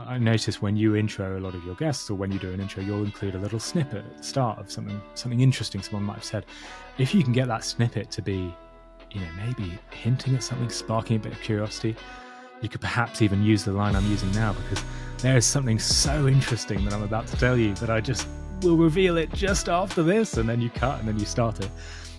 I notice when you intro a lot of your guests, or when you do an intro, you'll include a little snippet at the start of something interesting someone might have said. If you can get that snippet to be, maybe hinting at something, sparking a bit of curiosity, you could perhaps even use the line I'm using now, because there is something so interesting that I'm about to tell you, but I just will reveal it just after this, and then you cut and then you start it.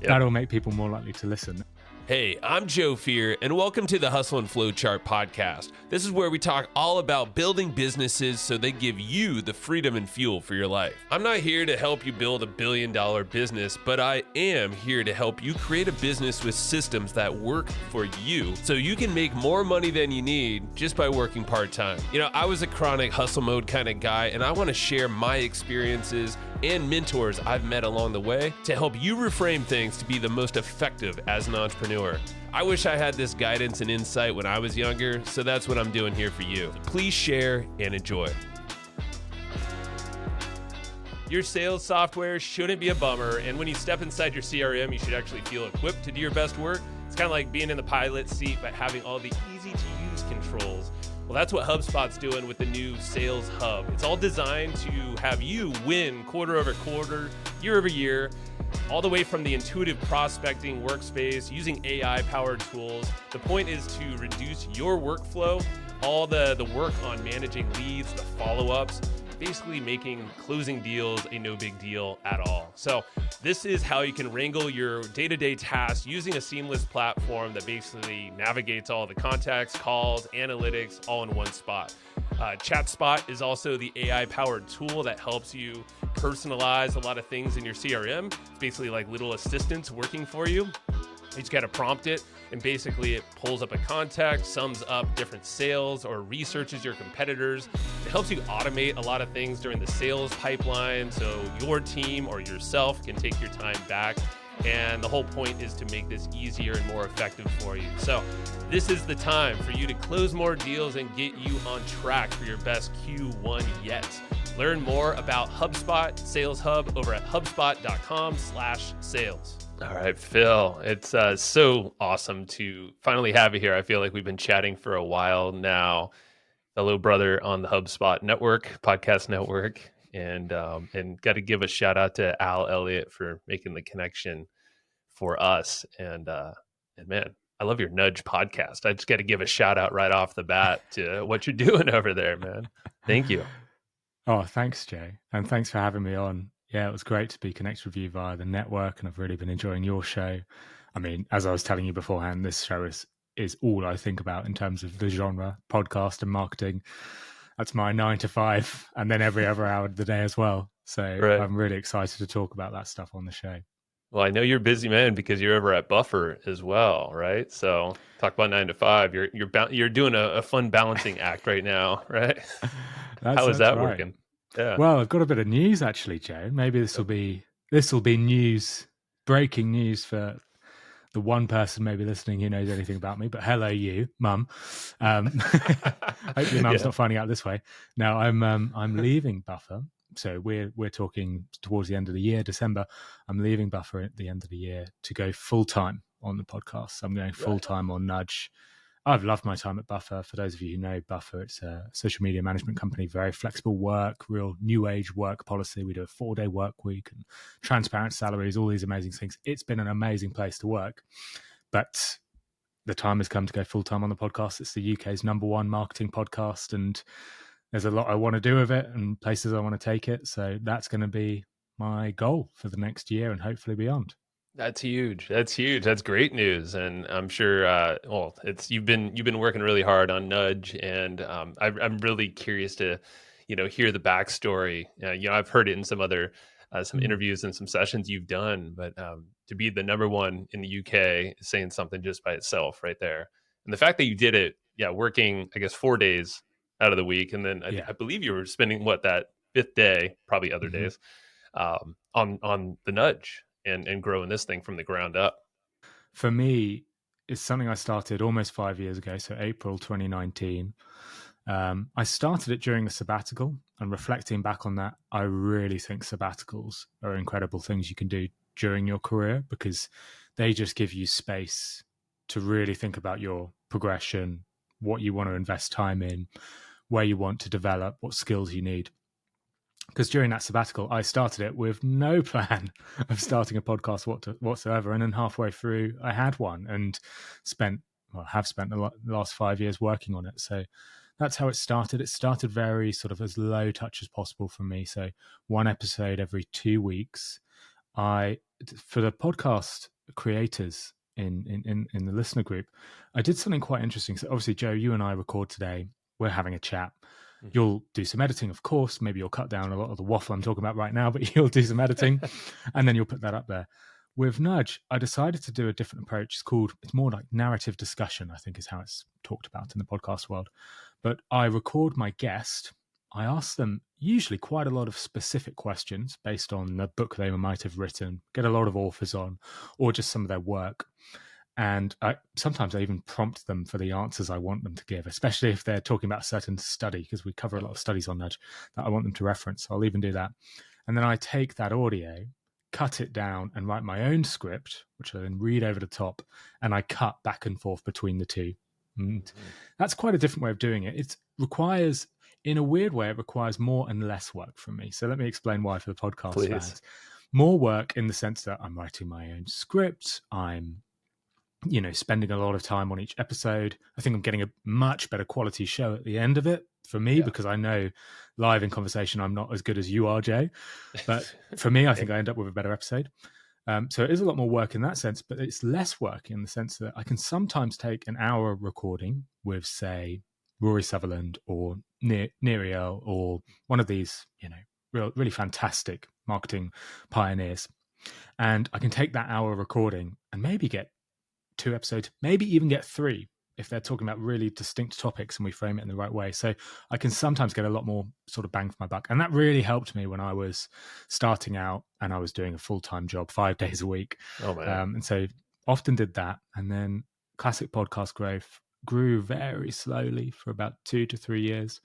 Yep. That'll make people more likely to listen. Hey, I'm Joe Fier, and welcome to the Hustle and Flowchart podcast. This is where we talk all about building businesses so they give you the freedom and fuel for your life. I'm not here to help you build $1 billion business, but I am here to help you create a business with systems that work for you so you can make more money than you need just by working part-time. I was a chronic hustle mode kind of guy, and I want to share my experiences and mentors I've met along the way to help you reframe things to be the most effective as an entrepreneur. I wish I had this guidance and insight when I was younger, so that's what I'm doing here for you. Please share and enjoy. Your sales software shouldn't be a bummer, and when you step inside your CRM, you should actually feel equipped to do your best work. It's kind of like being in the pilot seat, but having all the easy-to-use controls. Well, that's what HubSpot's doing with the new Sales Hub. It's all designed to have you win quarter over quarter, year over year, all the way from the intuitive prospecting workspace using AI-powered tools. The point is to reduce your workflow, all the work on managing leads, the follow-ups, basically making closing deals a no big deal at all. So this is how you can wrangle your day-to-day tasks using a seamless platform that basically navigates all the contacts, calls, analytics, all in one spot. ChatSpot is also the AI-powered tool that helps you personalize a lot of things in your CRM. It's basically like little assistants working for you. You just got to prompt it, and basically it pulls up a contact, sums up different sales, or researches your competitors. It helps you automate a lot of things during the sales pipeline so your team or yourself can take your time back. And the whole point is to make this easier and more effective for you. So this is the time for you to close more deals and get you on track for your best Q1 yet. Learn more about HubSpot Sales Hub over at hubspot.com/sales. All right, Phill, it's so awesome to finally have you here. I feel like we've been chatting for a while now, fellow brother on the HubSpot network, podcast network, and got to give a shout out to Al Elliott for making the connection for us. And man, I love your Nudge podcast. I just got to give a shout out right off the bat to what you're doing over there, man. Thank you. Oh, thanks, Jay. And thanks for having me on. Yeah, it was great to be connected with you via the network, and I've really been enjoying your show. I mean, as I was telling you beforehand, this show is all I think about in terms of the genre, podcast and marketing. That's my 9 to 5, and then every other hour of the day as well. So right. I'm really excited to talk about that stuff on the show. Well, I know you're a busy man because you're over at Buffer as well, right? So talk about 9 to 5. You're doing a fun balancing act right now, right? How is that working? Yeah. Well, I've got a bit of news actually, Joe. Maybe this will be news, breaking news for the one person maybe listening who knows anything about me. But hello, you, Mum. Hopefully, Mum's not finding out this way. No, I'm leaving Buffer. So we're talking towards the end of the year, December. I'm leaving Buffer at the end of the year to go full time on the podcast. So I'm going full time on Nudge. I've loved my time at Buffer. For those of you who know Buffer, it's a social media management company, very flexible work, real new age work policy. We do a 4-day work week and transparent salaries, all these amazing things. It's been an amazing place to work. But the time has come to go full time on the podcast. It's the UK's #1 marketing podcast, and there's a lot I want to do with it and places I want to take it. So that's going to be my goal for the next year and hopefully beyond. That's huge. That's huge. That's great news. And I'm sure, you've been working really hard on Nudge, and I'm really curious to, hear the backstory. I've heard it in some other, some interviews and some sessions you've done, but to be the #1 in the UK is saying something just by itself right there. And the fact that you did it, working, I guess, 4 days out of the week. And then I believe you were spending that 5th day, probably other days, on the Nudge. And growing this thing from the ground up. For me, it's something I started almost 5 years ago, so April 2019. I started it during a sabbatical, and reflecting back on that, I really think sabbaticals are incredible things you can do during your career because they just give you space to really think about your progression, what you want to invest time in, where you want to develop, what skills you need. Because during that sabbatical, I started it with no plan of starting a podcast whatsoever. And then halfway through, I had one and have spent the last 5 years working on it. So that's how it started. It started very sort of as low touch as possible for me. So one episode every 2 weeks. For the podcast creators in the listener group, I did something quite interesting. So obviously, Joe, you and I record today. We're having a chat. You'll do some editing, of course. Maybe you'll cut down a lot of the waffle I'm talking about right now, but you'll do some editing and then you'll put that up there. With Nudge, I decided to do a different approach. It's more like narrative discussion, I think is how it's talked about in the podcast world. But I record my guest. I ask them usually quite a lot of specific questions based on the book they might have written, get a lot of authors on, or just some of their work. And sometimes I even prompt them for the answers I want them to give, especially if they're talking about a certain study, because we cover a lot of studies on Nudge that I want them to reference. So I'll even do that. And then I take that audio, cut it down, and write my own script, which I then read over the top, and I cut back and forth between the two. And that's quite a different way of doing it. It requires, in a weird way, it requires more and less work from me. So let me explain why for the podcast fans. More work in the sense that I'm writing my own script. I'm spending a lot of time on each episode. I think I'm getting a much better quality show at the end of it for me, because I know live in conversation, I'm not as good as you are, Jay. But for me, I think I end up with a better episode. So it is a lot more work in that sense, but it's less work in the sense that I can sometimes take an hour recording with, say, Rory Sutherland or Neriel or one of these, really fantastic marketing pioneers. And I can take that hour recording and maybe get 2 episodes, maybe even get 3 if they're talking about really distinct topics and we frame it in the right way. So I can sometimes get a lot more sort of bang for my buck. And that really helped me when I was starting out and I was doing a full-time job 5 days a week. Oh, man. And so often did that. And then classic podcast growth grew very slowly for about 2 to 3 years.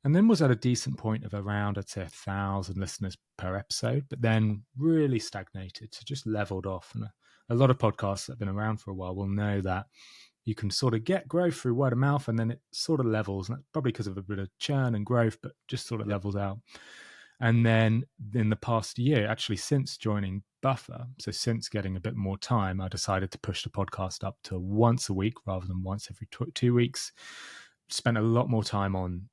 And then was at a decent point of around, I'd say, 1,000 listeners per episode, but then really stagnated, so just leveled off. And a lot of podcasts that have been around for a while will know that you can sort of get growth through word of mouth and then it sort of levels. And that's probably because of a bit of churn and growth, but just sort of levels out. And then in the past year, actually since joining Buffer, so since getting a bit more time, I decided to push the podcast up to once a week rather than once every 2 weeks. Spent a lot more time on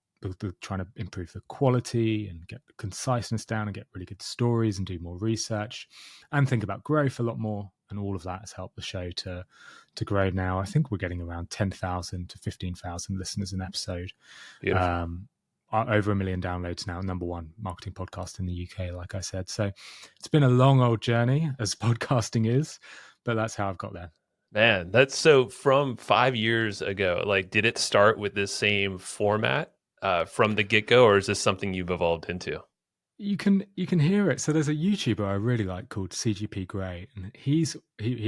trying to improve the quality and get the conciseness down and get really good stories and do more research and think about growth a lot more. And all of that has helped the show to grow now. I think we're getting around 10,000 to 15,000 listeners an episode. Over 1 million downloads now, number 1 marketing podcast in the UK, like I said. So it's been a long old journey, as podcasting is, but that's how I've got there. Man, that's so from 5 years ago. Like, did it start with this same format from the get-go, or is this something you've evolved into? You can hear it. So there's a YouTuber I really like called CGP Grey, and he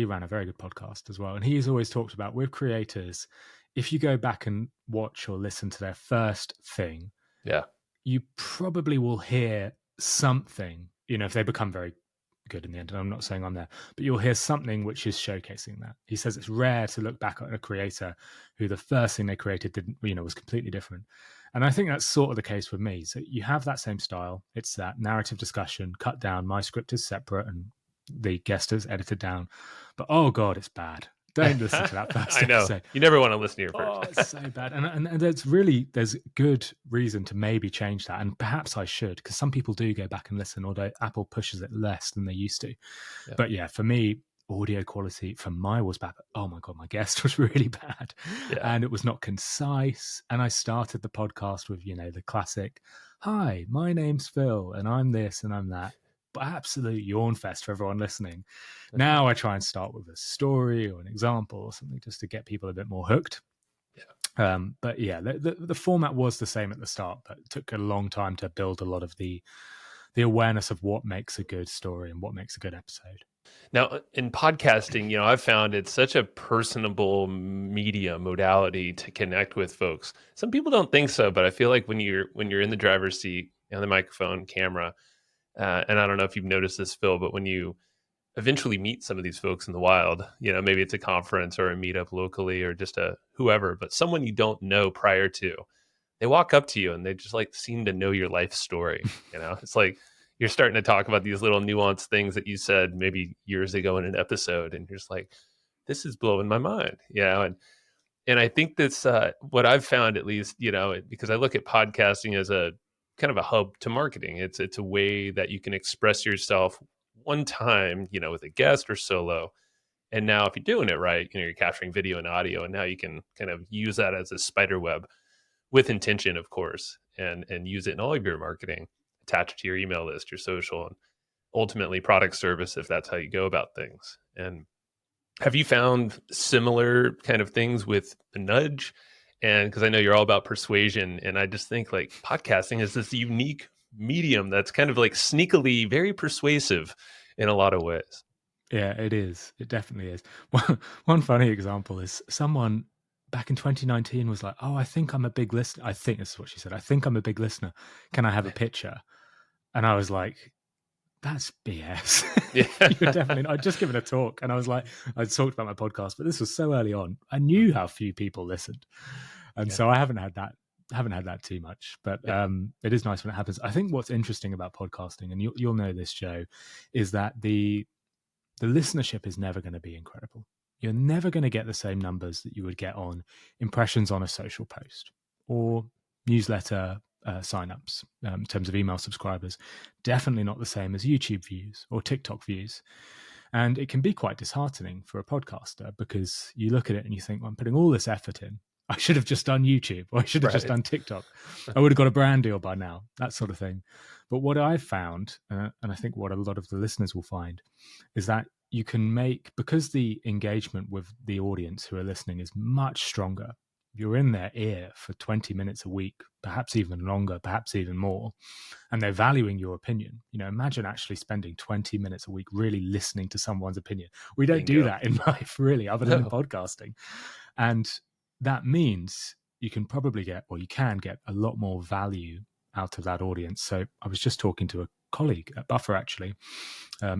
ran a very good podcast as well. And he's always talked about with creators, if you go back and watch or listen to their first thing, you probably will hear something. If they become very good in the end, and I'm not saying I'm there, but you'll hear something which is showcasing that. He says it's rare to look back at a creator who the first thing they created didn't, was completely different. And I think that's sort of the case with me. So you have that same style. It's that narrative discussion, cut down. My script is separate and the guest is edited down. But oh God, it's bad. Don't listen to that first I know. episode. You never want to listen to your first. Oh, it's so bad. And there's good reason to maybe change that. And perhaps I should, because some people do go back and listen, although Apple pushes it less than they used to. Yeah. But yeah, for me, audio quality for my was bad. Oh my God, my guest was really bad. Yeah. And it was not concise. And I started the podcast with, the classic, hi, my name's Phill and I'm this and I'm that. But absolute yawn fest for everyone listening. Now I try and start with a story or an example or something just to get people a bit more hooked. Yeah. But yeah, the format was the same at the start, but it took a long time to build a lot of the awareness of what makes a good story and what makes a good episode. Now, in podcasting, I've found it's such a personable media modality to connect with folks. Some people don't think so, but I feel like when you're in the driver's seat on the microphone, camera, and I don't know if you've noticed this, Phill, but when you eventually meet some of these folks in the wild, maybe it's a conference or a meetup locally or just a whoever, but someone you don't know prior to, they walk up to you and they just like seem to know your life story. It's like you're starting to talk about these little nuanced things that you said maybe years ago in an episode, and you're just like, this is blowing my mind. And I think that's what I've found, at least, because I look at podcasting as a kind of a hub to marketing. It's a way that you can express yourself one time, with a guest or solo. And now if you're doing it right, you're capturing video and audio, and now you can kind of use that as a spider web with intention, of course, and use it in all of your marketing, attach it to your email list, your social, and ultimately product service, if that's how you go about things. And have you found similar kind of things with the nudge? And because I know you're all about persuasion, and I just think like podcasting is this unique medium that's kind of like sneakily very persuasive in a lot of ways. Yeah, it is. It definitely is. One funny example is someone back in 2019 was like, "Oh, I think I'm a big listener." I think this is what she said. "I think I'm a big listener. Can I have a picture?" And I was like, "That's BS." Yeah. You're definitely not. I'd just given a talk, and I was like, I talked about my podcast, but this was so early on. I knew how few people listened, and so I haven't had that too much. But it is nice when it happens. I think what's interesting about podcasting, and you'll know this, Joe, is that the listenership is never going to be incredible. You're never going to get the same numbers that you would get on impressions on a social post or newsletter signups in terms of email subscribers. Definitely not the same as YouTube views or TikTok views. And it can be quite disheartening for a podcaster because you look at it and you think, well, I'm putting all this effort in. I should have just done YouTube, or I should have just done TikTok. I would have got a brand deal by now, that sort of thing. But what I've found, and I think what a lot of the listeners will find, is that you can make, because the engagement with the audience who are listening is much stronger. You're in their ear for 20 minutes a week, perhaps even longer, perhaps even more, and they're valuing your opinion. Imagine actually spending 20 minutes a week really listening to someone's opinion. We don't do that in life, really, other than in podcasting. And that means you can get a lot more value out of that audience. So I was just talking to a colleague at Buffer actually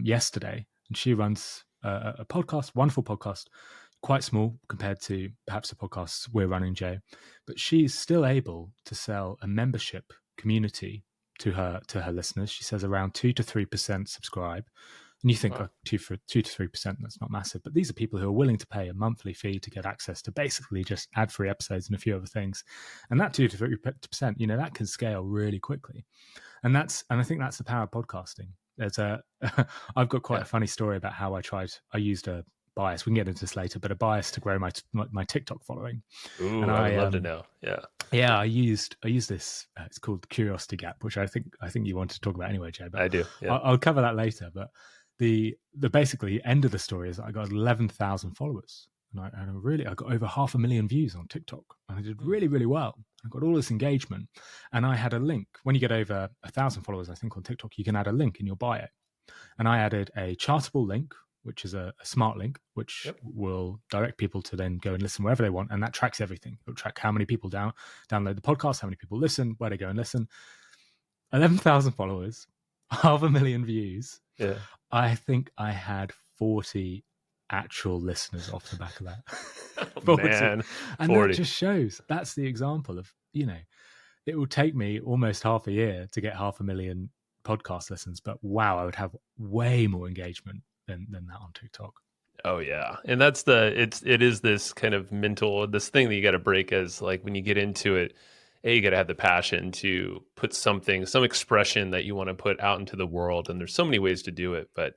yesterday, and she runs a podcast, wonderful podcast, quite small compared to perhaps the podcasts we're running, Joe, but she's still able to sell a membership community to her listeners. She says around 2 to 3% subscribe. And you think, wow, 2 to 3%, that's not massive. But these are people who are willing to pay a monthly fee to get access to basically just ad-free episodes and a few other things. And that 2 to 3%, that can scale really quickly. And I think that's the power of podcasting. I've got quite a funny story about how I used a bias. We can get into this later, but a bias to grow my TikTok following. Ooh, and I would love to know. Yeah, I used this. It's called the curiosity gap, which I think you wanted to talk about anyway, Joe. But I do. Yeah. I'll cover that later. But the basically end of the story is I got 11,000 followers, and I got over 500,000 views on TikTok, and I did really, really well. I got all this engagement, and I had a link. When you get over 1,000 followers, I think on TikTok, you can add a link in your bio, and I added a chartable link, which is a smart link, which will direct people to then go and listen wherever they want. And that tracks everything. It'll track how many people download the podcast, how many people listen, where they go and listen. 11,000 followers, 500,000 views. Yeah. I think I had 40 actual listeners off the back of that. Oh, man. And 40. That just shows, that's the example of, it will take me almost half a year to get 500,000 podcast listens, but wow, I would have way more engagement than that on TikTok. Oh yeah. And that's it is this kind of this thing that you got to break, as like when you get into it, you got to have the passion to put some expression that you want to put out into the world. And there's so many ways to do it, but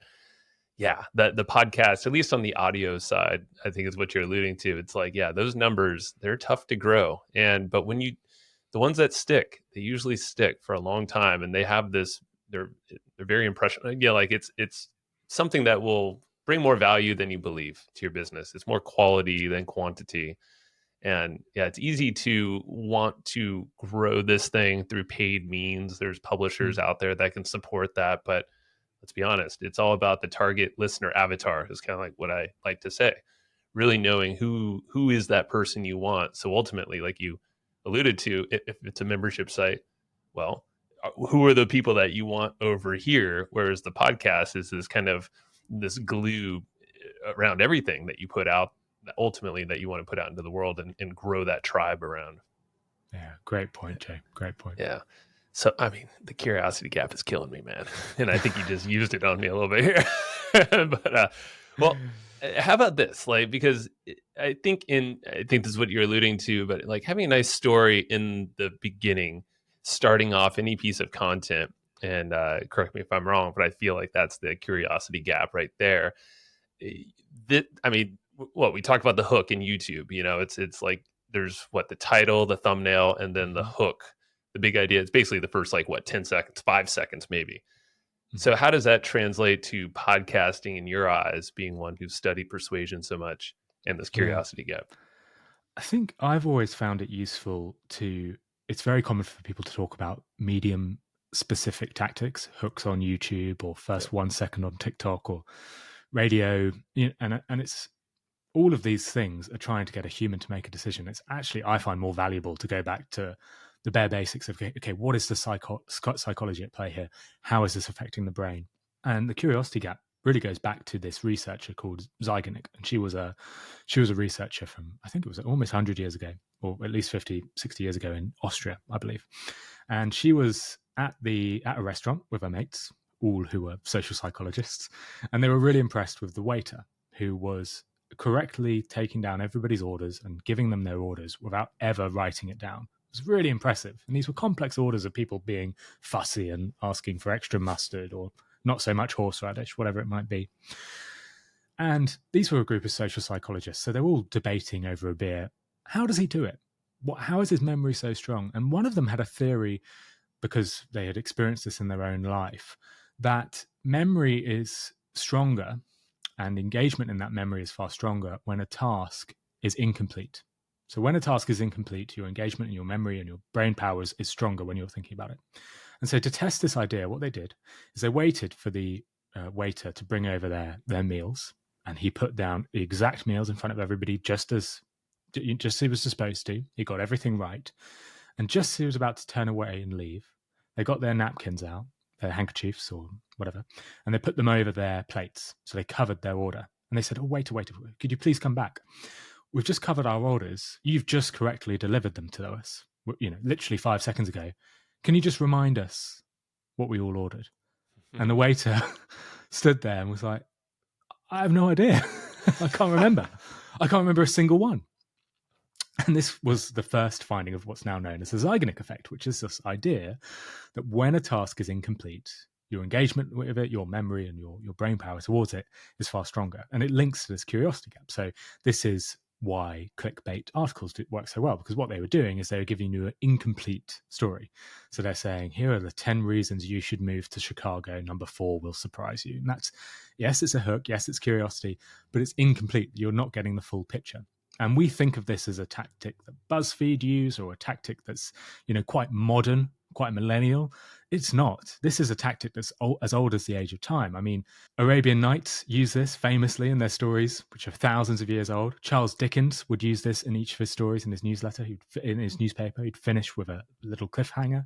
yeah, the podcast, at least on the audio side, I think is what you're alluding to. It's like, yeah, those numbers, they're tough to grow. But when the ones that stick, they usually stick for a long time, and they have this, they're very impressionable. Yeah. Like it's something that will bring more value than you believe to your business. It's more quality than quantity. And yeah, it's easy to want to grow this thing through paid means. There's publishers out there that can support that. But let's be honest, it's all about the target listener avatar, is kind of like what I like to say. Really knowing who is that person you want. So ultimately, like you alluded to, if it's a membership site, well, who are the people that you want over here? Whereas the podcast is this kind of this glue around everything that you put out, ultimately that you want to put out into the world and grow that tribe around. Yeah, great point, Jay. Great point. Yeah. So, I mean, the curiosity gap is killing me, man. And I think you just used it on me a little bit here. Well, how about this? Like, because I think this is what you're alluding to, but like having a nice story in the beginning, starting off any piece of content, and correct me if I'm wrong, but I feel like that's the curiosity gap right there. I mean, what we talked about the hook in YouTube, it's like there's the title, the thumbnail, and then the hook. The big idea is basically the first 10 seconds, 5 seconds maybe. So how does that translate to podcasting in your eyes, being one who's studied persuasion so much and this Yeah. curiosity gap? I think I've always found it useful it's very common for people to talk about medium specific tactics, hooks on YouTube or first 1 second on TikTok or radio, and it's all of these things are trying to get a human to make a decision. It's actually, I find, more valuable to go back to the bare basics of, okay, what is the psychology at play here? How is this affecting the brain? And the curiosity gap really goes back to this researcher called Zyganik. And she was a researcher from, I think it was almost 100 years ago, or at least 50, 60 years ago in Austria, I believe. And she was at a restaurant with her mates, all who were social psychologists. And they were really impressed with the waiter, who was correctly taking down everybody's orders and giving them their orders without ever writing it down. It was really impressive. And these were complex orders of people being fussy and asking for extra mustard or not so much horseradish, whatever it might be. And these were a group of social psychologists. So they're all debating over a beer. How does he do it? How is his memory so strong? And one of them had a theory, because they had experienced this in their own life, that memory is stronger and engagement in that memory is far stronger when a task is incomplete. So when a task is incomplete, your engagement and your memory and your brain powers is stronger when you're thinking about it. And so to test this idea, what they did is they waited for the waiter to bring over their meals, and he put down the exact meals in front of everybody, just as he was supposed to. He got everything right. And just as he was about to turn away and leave, they got their napkins out, their handkerchiefs or whatever, and they put them over their plates. So they covered their order. And they said, oh, wait, could you please come back? We've just covered our orders. You've just correctly delivered them to us, literally 5 seconds ago. Can you just remind us what we all ordered? And the waiter stood there and was like, I have no idea. I can't remember. I can't remember a single one. And this was the first finding of what's now known as the Zyganik effect, which is this idea that when a task is incomplete, your engagement with it, your memory and your brain power towards it is far stronger. And it links to this curiosity gap. So this is why clickbait articles work so well, because what they were doing is they were giving you an incomplete story. So they're saying, here are the 10 reasons you should move to Chicago. Number 4 will surprise you. And that's, yes, it's a hook. Yes, it's curiosity, but it's incomplete. You're not getting the full picture. And we think of this as a tactic that BuzzFeed use, or a tactic that's, quite modern, quite millennial. It's not. This is a tactic that's as old as the age of time. I mean, Arabian Nights use this famously in their stories, which are thousands of years old. Charles Dickens would use this in each of his stories in his newsletter, in his newspaper. He'd finish with a little cliffhanger.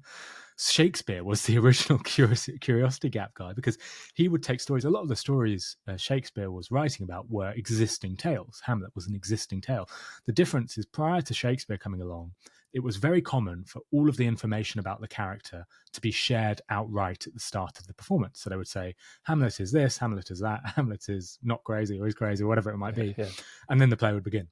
Shakespeare was the original curiosity gap guy, because he would take stories. A lot of the stories Shakespeare was writing about were existing tales. Hamlet was an existing tale. The difference is, prior to Shakespeare coming along, it was very common for all of the information about the character to be shared outright at the start of the performance. So they would say, Hamlet is this, Hamlet is that, Hamlet is not crazy or is crazy, or whatever it might be. Yeah. And then the play would begin.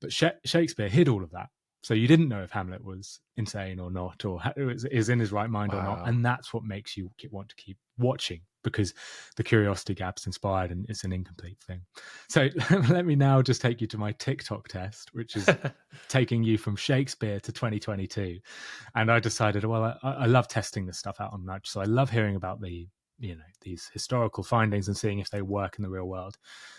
But Shakespeare hid all of that. So you didn't know if Hamlet was insane or not, or is in his right mind or not. And that's what makes you want to keep watching, because the curiosity gap's inspired and it's an incomplete thing. So let me now just take you to my TikTok test, which is taking you from Shakespeare to 2022. And I decided, well, I love testing this stuff out on Nudge. So I love hearing about these historical findings and seeing if they work in the real world.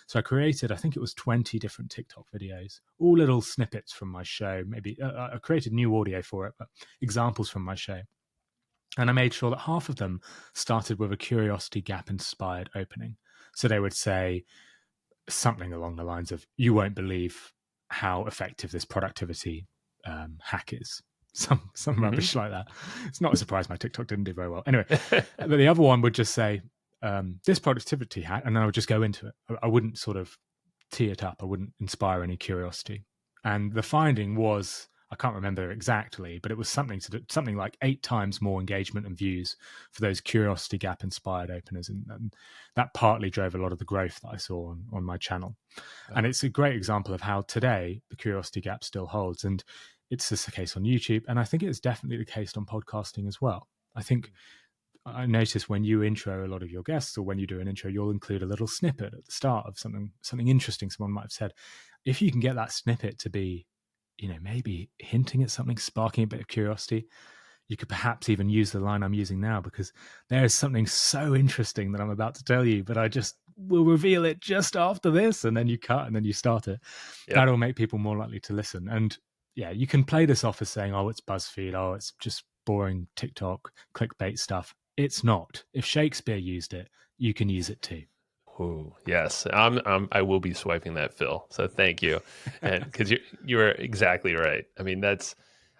So I created, I think it was 20 different TikTok videos, all little snippets from my show. Maybe I created new audio for it, but examples from my show. And I made sure that half of them started with a curiosity gap inspired opening. So they would say something along the lines of, you won't believe how effective this productivity hack is. Some rubbish like that. It's not a surprise my TikTok didn't do very well. Anyway, but the other one would just say, this productivity hack, and then I would just go into it. I wouldn't sort of tee it up. I wouldn't inspire any curiosity. And the finding was, I can't remember exactly, but it was something like 8 times more engagement and views for those curiosity gap inspired openers, and that partly drove a lot of the growth that I saw on my channel. Wow. And it's a great example of how today the curiosity gap still holds, and it's just the case on YouTube, and I think it's definitely the case on podcasting as well. I think I notice when you intro a lot of your guests, or when you do an intro, you'll include a little snippet at the start of something interesting someone might have said. If you can get that snippet to be, maybe hinting at something, sparking a bit of curiosity, you could perhaps even use the line I'm using now, because there is something so interesting that I'm about to tell you, but I just will reveal it just after this, and then you cut and then you start it. Yep. That'll make people more likely to listen. And yeah, you can play this off as saying, oh, it's BuzzFeed, oh, it's just boring TikTok clickbait stuff. It's not. If Shakespeare used it, you can use it too. Oh, yes. I will be swiping that, Phill. So thank you. And because you're exactly right. I mean,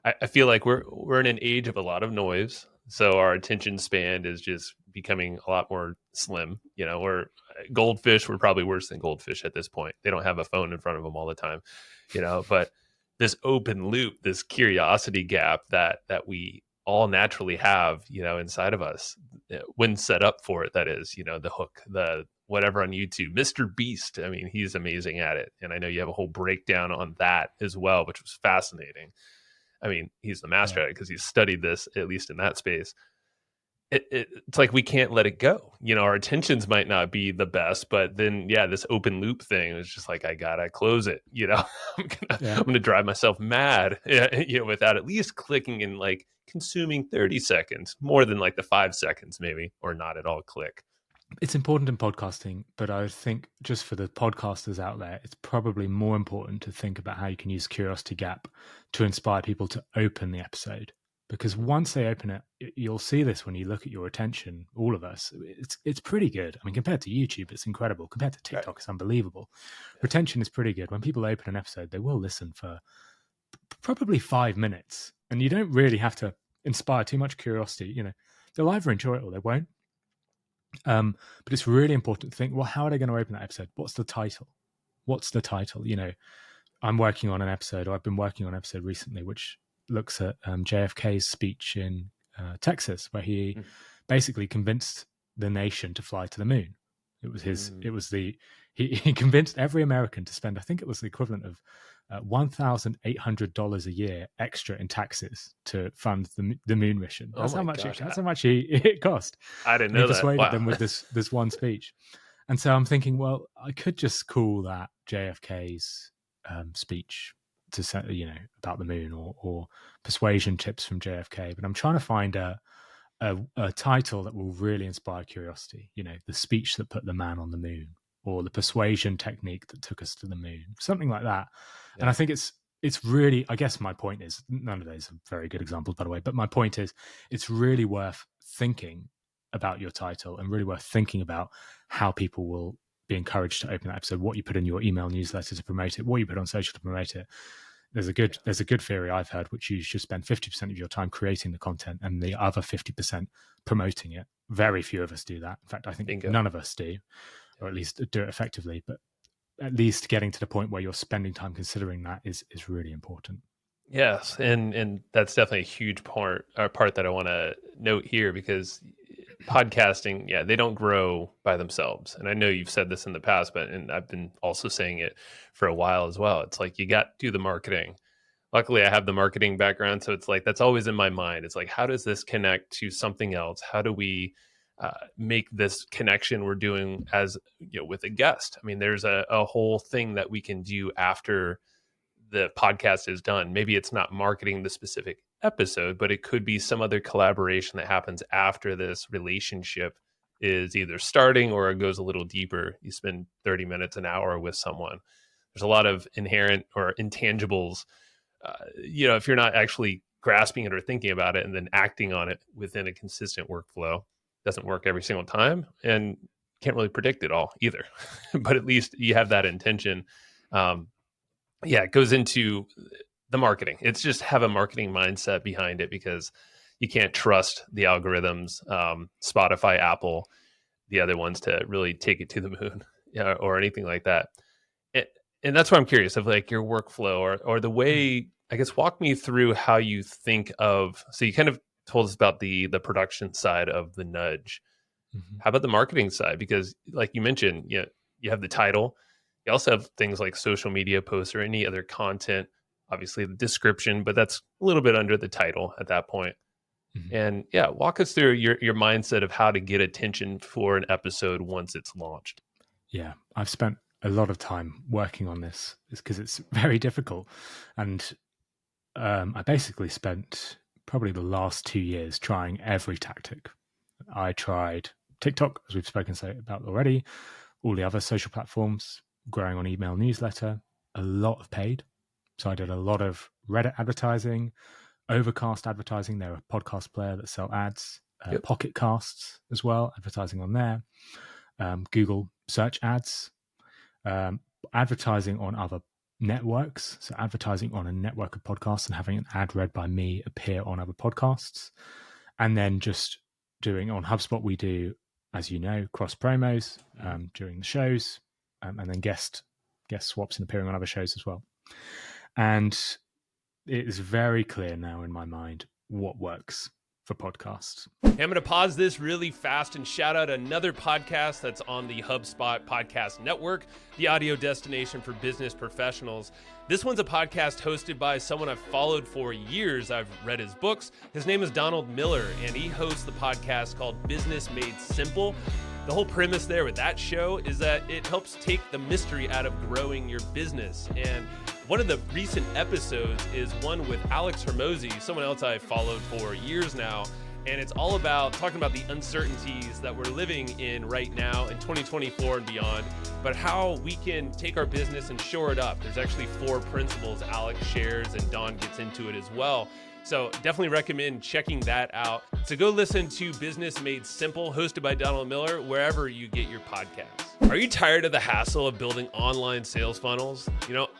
I feel like we're in an age of a lot of noise. So our attention span is just becoming a lot more slim. We're probably worse than goldfish at this point. They don't have a phone in front of them all the time, but this open loop, this curiosity gap that we all naturally have, inside of us when set up for it. That is, the hook, the whatever on YouTube, Mr. Beast. I mean, he's amazing at it. And I know you have a whole breakdown on that as well, which was fascinating. I mean, he's the master at it because he's studied this, at least in that space. It's like we can't let it go. Our intentions might not be the best, but then, this open loop thing is just like, I gotta close it. I'm gonna drive myself mad, without at least clicking and like consuming 30 seconds, more than like the 5 seconds maybe, or not at all click. It's important in podcasting, but I think just for the podcasters out there, it's probably more important to think about how you can use curiosity gap to inspire people to open the episode. Because once they open it, you'll see this when you look at your retention, all of us, it's pretty good. I mean, compared to YouTube, it's incredible. Compared to TikTok, It's unbelievable. Retention is pretty good. When people open an episode, they will listen for probably 5 minutes. And you don't really have to inspire too much curiosity. They'll either enjoy it or they won't. But it's really important to think, well, how are they going to open that episode? What's the title? I'm working on an episode, or I've been working on an episode recently, which looks at JFK's speech in Texas, where he basically convinced the nation to fly to the moon. He convinced every American to spend, I think it was the equivalent of $1,800 a year extra in taxes to fund the moon mission. That's how much it cost. I didn't know that. He persuaded them with this one speech. And so I'm thinking, well, I could just call that JFK's speech to say, about the moon, or persuasion tips from JFK. But I'm trying to find a title that will really inspire curiosity. The speech that put the man on the moon, or the persuasion technique that took us to the moon, something like that. Yeah. And I think it's really, I guess my point is, none of those are very good examples, by the way, but my point is, it's really worth thinking about your title, and really worth thinking about how people will be encouraged to open that episode, what you put in your email newsletter to promote it, what you put on social to promote it. There's a good theory I've heard, which you should spend 50% of your time creating the content and the other 50% promoting it. Very few of us do that. In fact, I think none of us do, or at least do it effectively. But at least getting to the point where you're spending time considering that is really important. Yes, and that's definitely a huge part that I want to note here, because podcasting, they don't grow by themselves. And I know you've said this in the past, and I've been also saying it for a while as well. It's like, you got to do the marketing. Luckily, I have the marketing background, so it's like, that's always in my mind. It's like, how does this connect to something else? How do we make this connection we're doing as, with a guest? I mean, there's a whole thing that we can do after the podcast is done. Maybe it's not marketing the specific episode, but it could be some other collaboration that happens after this relationship is either starting or it goes a little deeper. You spend 30 minutes, an hour with someone. There's a lot of inherent or intangibles, if you're not actually grasping it or thinking about it and then acting on it within a consistent workflow. It doesn't work every single time, and can't really predict it all either. But at least you have that intention. It goes into the marketing. It's just have a marketing mindset behind it, because you can't trust the algorithms, Spotify, Apple, the other ones, to really take it to the moon, or anything like that. And that's why I'm curious of like your workflow or the way I guess walk me through how you think of, so you kind of told us about the production side of the nudge. Mhm. How about the marketing side? Because like you mentioned, you have the title. You also have things like social media posts or any other content, obviously the description, but that's a little bit under the title at that point. Mhm. And yeah, walk us through your mindset of how to get attention for an episode once it's launched. Yeah, I've spent a lot of time working on this because it's very difficult. And I basically spent probably the last 2 years trying every tactic. I tried TikTok, as we've spoken about already, all the other social platforms, growing on email newsletter, a lot of paid. So I did a lot of Reddit advertising, Overcast advertising. They're a podcast player that sell ads, Yep. Pocket Casts as well, advertising on there, Google search ads, advertising on other networks. So advertising on a network of podcasts and having an ad read by me appear on other podcasts. And then just doing on HubSpot, we do, as you know, cross promos during the shows, and then guest swaps and appearing on other shows as well. And it is very clear now in my mind what works for podcasts. Hey, I'm going to pause this really fast and shout out another podcast that's on the HubSpot Podcast Network, the audio destination for business professionals. This one's a podcast hosted by someone I've followed for years. I've read his books. His name is Donald Miller, and he hosts the podcast called Business Made Simple. The whole premise there with that show is that it helps take the mystery out of growing your business. And one of the recent episodes is one with Alex Hormozy, someone else I've followed for years now. And it's all about talking about the uncertainties that we're living in right now in 2024 and beyond, but how we can take our business and shore it up. There's actually 4 principles Alex shares, and Don gets into it as well. So definitely recommend checking that out. So go listen to Business Made Simple, hosted by Donald Miller, wherever you get your podcasts. Are you tired of the hassle of building online sales funnels?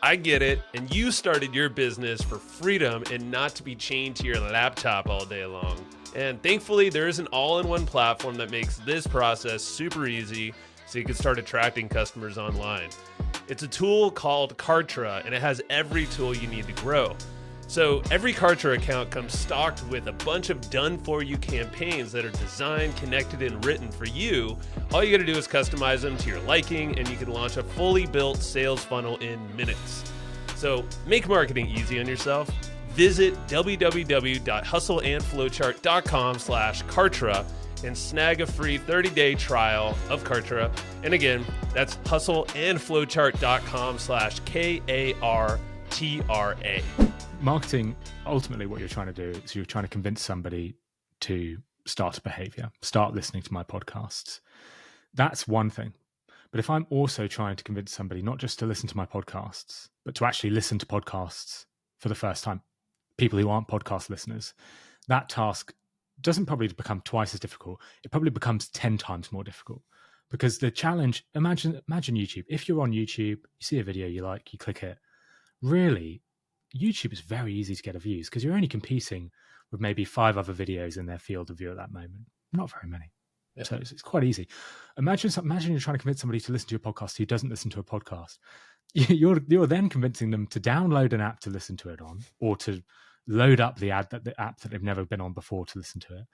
I get it. And you started your business for freedom and not to be chained to your laptop all day long. And thankfully, there is an all-in-one platform that makes this process super easy so you can start attracting customers online. It's a tool called Kartra, and it has every tool you need to grow. So every Kartra account comes stocked with a bunch of done-for-you campaigns that are designed, connected, and written for you. All you got to do is customize them to your liking, and you can launch a fully built sales funnel in minutes. So make marketing easy on yourself. Visit www.hustleandflowchart.com/Kartra and snag a free 30-day trial of Kartra. And again, that's hustleandflowchart.com/KARTRA. Marketing, ultimately what you're trying to do is you're trying to convince somebody to start a behavior, start listening to my podcasts. That's one thing. But if I'm also trying to convince somebody not just to listen to my podcasts, but to actually listen to podcasts for the first time, people who aren't podcast listeners, that task doesn't probably become twice as difficult. It probably becomes 10 times more difficult, because the challenge, imagine YouTube. If you're on YouTube, you see a video you like, you click it. Really, YouTube is very easy to get a views because you're only competing with maybe 5 other videos in their field of view at that moment. Not very many. Yeah. So it's quite easy. Imagine you're trying to convince somebody to listen to your podcast who doesn't listen to a podcast. You're then convincing them to download an app to listen to it on, or to load up the app that they've never been on before to listen to it,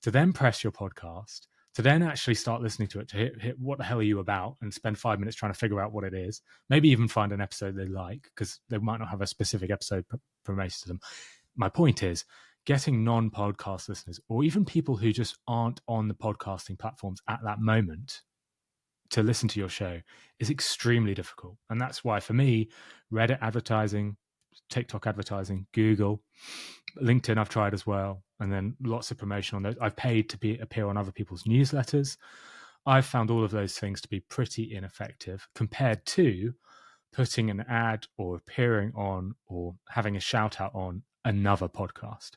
to then press your podcast, to then actually start listening to it, to hit what the hell are you about, and spend 5 minutes trying to figure out what it is. Maybe even find an episode they like, because they might not have a specific episode promoted to them. My point is, getting non-podcast listeners, or even people who just aren't on the podcasting platforms at that moment, to listen to your show is extremely difficult. And that's why, for me, Reddit advertising, TikTok advertising, Google, LinkedIn I've tried as well, and then lots of promotion on those. I've paid to appear on other people's newsletters. I've found all of those things to be pretty ineffective compared to putting an ad or appearing on or having a shout out on another podcast.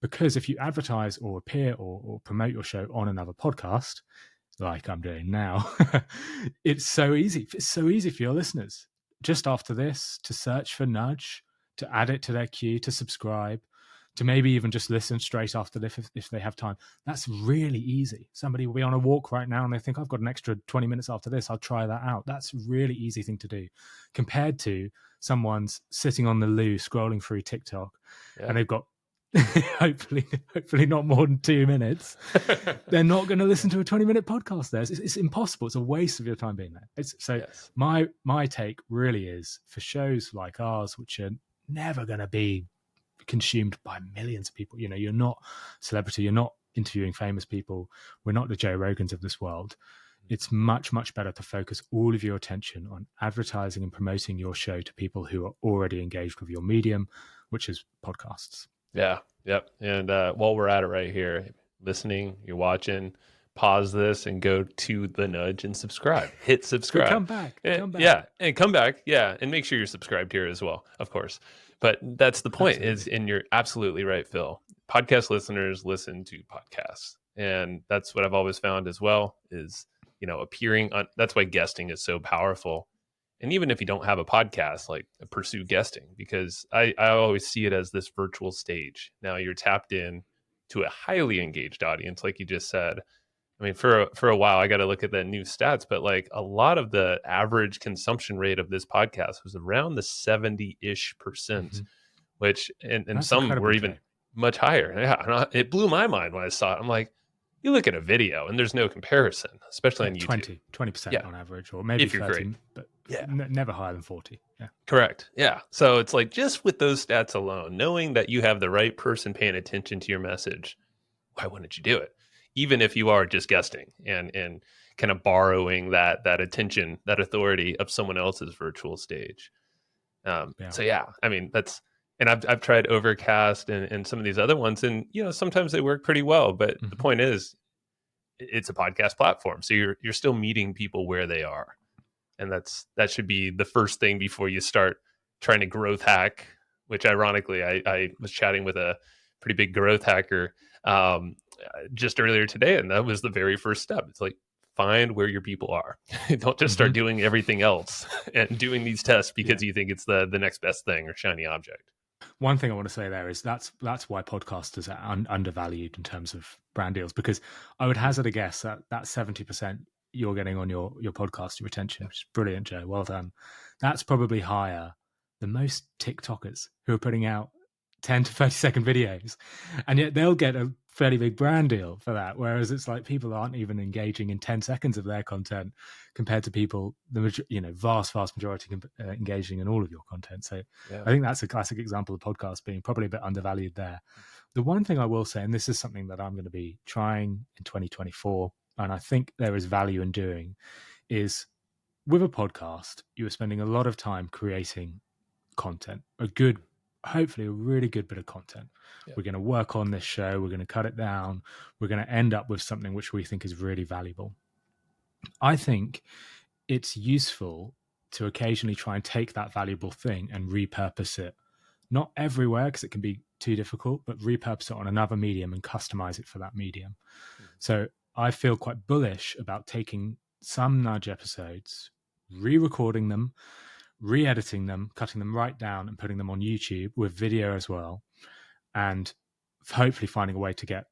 Because if you advertise or appear or promote your show on another podcast, like I'm doing now, it's so easy. It's so easy for your listeners just after this to search for Nudge, to add it to their queue, to subscribe, to maybe even just listen straight after this if they have time. That's really easy. Somebody will be on a walk right now and they think, I've got an extra 20 minutes after this, I'll try that out. That's a really easy thing to do compared to someone's sitting on the loo scrolling through TikTok, and they've got hopefully not more than 2 minutes, they're not going to listen to a 20-minute podcast there. It's impossible. It's a waste of your time being there. My take really is, for shows like ours, which are never going to be consumed by millions of people, you're not celebrity, you're not interviewing famous people, we're not the Joe Rogans of this world. It's much, much better to focus all of your attention on advertising and promoting your show to people who are already engaged with your medium, which is podcasts. Yeah. Yep. And while we're at it right here, listening, you're watching, pause this and go to the nudge and subscribe. Hit subscribe. Come back. Yeah. And come back. Yeah. And make sure you're subscribed here as well, of course. But that's the point. And you're absolutely right, Phill. Podcast listeners listen to podcasts. And that's what I've always found as well is, appearing on, that's why guesting is so powerful. And even if you don't have a podcast, like pursue guesting, because I always see it as this virtual stage. Now you're tapped in to a highly engaged audience, like you just said. I mean, for a while, I got to look at the new stats, but like a lot of the average consumption rate of this podcast was around the 70-ish%, which, and some were even much higher. Yeah, it blew my mind when I saw it. I'm like, you look at a video and there's no comparison, especially on YouTube. 20% on average, or maybe if you're 30, great. but never higher than 40. Yeah. Correct. Yeah. So it's like, just with those stats alone, knowing that you have the right person paying attention to your message, why wouldn't you do it? Even if you are just guesting and kind of borrowing that attention, that authority of someone else's virtual stage. So yeah, I mean, that's, and I've tried Overcast and some of these other ones, and sometimes they work pretty well. But the point is, it's a podcast platform, so you're still meeting people where they are, and that should be the first thing before you start trying to growth hack. Which ironically, I was chatting with a pretty big growth hacker just earlier today, and that was the very first step. It's like, find where your people are. Don't just start doing everything else and doing these tests because you think it's the next best thing or shiny object. One thing I want to say there is that's why podcasters are undervalued in terms of brand deals, because I would hazard a guess that 70% you're getting on your podcast, your retention, which is brilliant, Joe. Well done. That's probably higher than most TikTokers who are putting out 10 to 30-second videos, and yet they'll get a fairly big brand deal for that. Whereas it's like people aren't even engaging in 10 seconds of their content compared to people, vast majority engaging in all of your content. So I think that's a classic example of podcast being probably a bit undervalued there. The one thing I will say, and this is something that I'm going to be trying in 2024, and I think there is value in doing, is with a podcast, you are spending a lot of time creating content, hopefully a really good bit of content. We're going to work on this show. We're going to cut it down. We're going to end up with something which we think is really valuable. I think it's useful to occasionally try and take that valuable thing and repurpose it. Not everywhere, because it can be too difficult, but repurpose it on another medium and customize it for that medium. So I feel quite bullish about taking some nudge episodes, re-recording them, re-editing them, cutting them right down and putting them on YouTube with video as well, and hopefully finding a way to get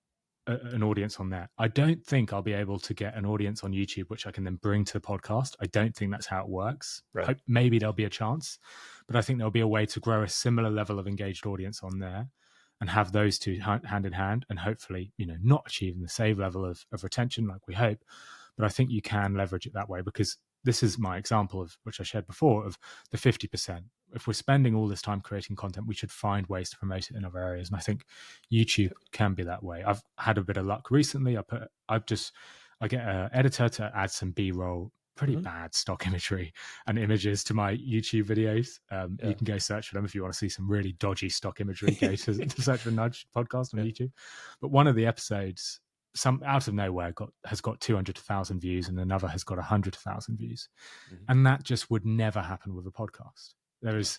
an audience on there. I don't think I'll be able to get an audience on YouTube which I can then bring to the podcast. I don't think that's how it works. Right. Maybe there'll be a chance, but I think there'll be a way to grow a similar level of engaged audience on there and have those two hand in hand, and hopefully, not achieving the same level of retention like we hope, but I think you can leverage it that way, because this is my example of, which I shared before, of the 50%. If we're spending all this time creating content, we should find ways to promote it in other areas. And I think YouTube can be that way. I've had a bit of luck recently. I get an editor to add some B-roll, pretty bad stock imagery and images to my YouTube videos. You can go search for them if you want to see some really dodgy stock imagery. Go to search for Nudge Podcast on YouTube. But one of the episodes, some out of nowhere has got 200,000 views, and another has got 100,000 views. And that just would never happen with a podcast. There is,